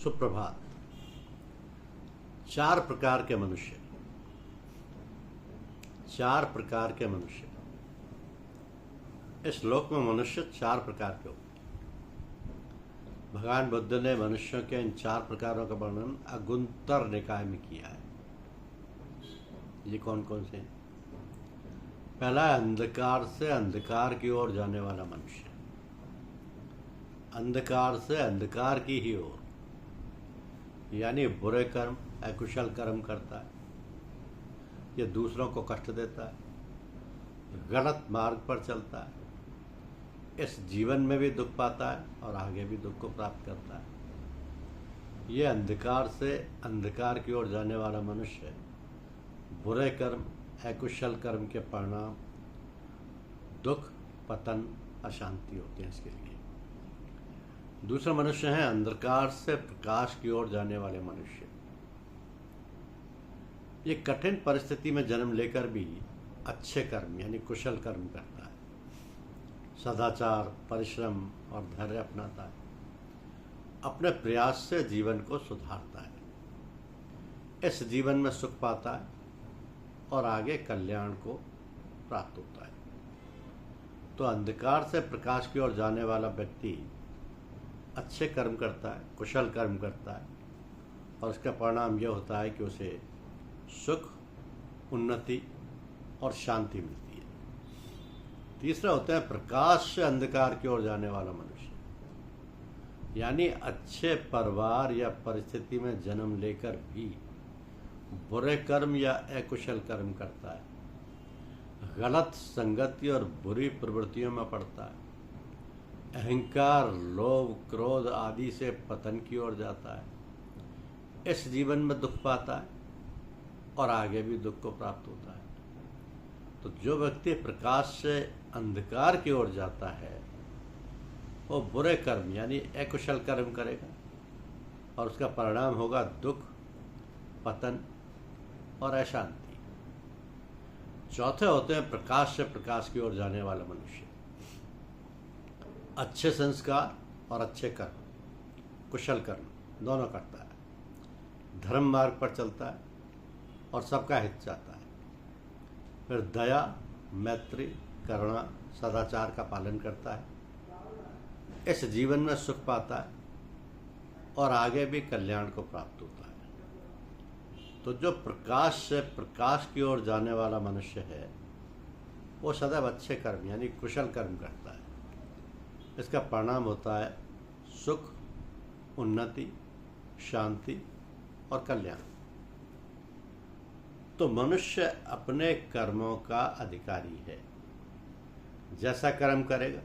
सुप्रभात। चार प्रकार के मनुष्य, चार प्रकार के मनुष्य। इस लोक में मनुष्य चार प्रकार के होते हैं। भगवान बुद्ध ने मनुष्यों के इन चार प्रकारों का वर्णन अगुंतर निकाय में किया है। ये कौन कौन से हैं? पहला है अंधकार से अंधकार की ओर जाने वाला मनुष्य। अंधकार से अंधकार की ही ओर, यानी बुरे कर्म, अकुशल कर्म करता है, ये दूसरों को कष्ट देता है, गलत मार्ग पर चलता है, इस जीवन में भी दुख पाता है और आगे भी दुख को प्राप्त करता है। ये अंधकार से अंधकार की ओर जाने वाला मनुष्य बुरे कर्म, अकुशल कर्म के परिणाम दुख, पतन, अशांति होते हैं इसके लिए। दूसरा मनुष्य है अंधकार से प्रकाश की ओर जाने वाले मनुष्य। ये कठिन परिस्थिति में जन्म लेकर भी अच्छे कर्म यानी कुशल कर्म करता है, सदाचार, परिश्रम और धैर्य अपनाता है, अपने प्रयास से जीवन को सुधारता है, इस जीवन में सुख पाता है और आगे कल्याण को प्राप्त होता है। तो अंधकार से प्रकाश की ओर जाने वाला व्यक्ति अच्छे कर्म करता है, कुशल कर्म करता है और उसका परिणाम यह होता है कि उसे सुख, उन्नति और शांति मिलती है। तीसरा होता है प्रकाश से अंधकार की ओर जाने वाला मनुष्य, यानी अच्छे परिवार या परिस्थिति में जन्म लेकर भी बुरे कर्म या अकुशल कर्म करता है, गलत संगति और बुरी प्रवृत्तियों में पड़ता है, अहंकार, लोभ, क्रोध आदि से पतन की ओर जाता है, इस जीवन में दुख पाता है और आगे भी दुख को प्राप्त होता है। तो जो व्यक्ति प्रकाश से अंधकार की ओर जाता है वो बुरे कर्म यानी अकुशल कर्म करेगा और उसका परिणाम होगा दुख, पतन और अशांति। चौथे होते हैं प्रकाश से प्रकाश की ओर जाने वाला मनुष्य। अच्छे संस्कार और अच्छे कर्म, कुशल कर्म दोनों करता है, धर्म मार्ग पर चलता है और सबका हित चाहता है, फिर दया, मैत्री, करुणा, सदाचार का पालन करता है, इस जीवन में सुख पाता है और आगे भी कल्याण को प्राप्त होता है। तो जो प्रकाश से प्रकाश की ओर जाने वाला मनुष्य है वो सदैव अच्छे कर्म यानी कुशल कर्म करता है, इसका परिणाम होता है सुख, उन्नति, शांति और कल्याण। तो मनुष्य अपने कर्मों का अधिकारी है, जैसा कर्म करेगा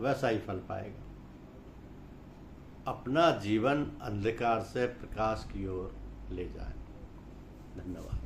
वैसा ही फल पाएगा। अपना जीवन अंधकार से प्रकाश की ओर ले जाए। धन्यवाद।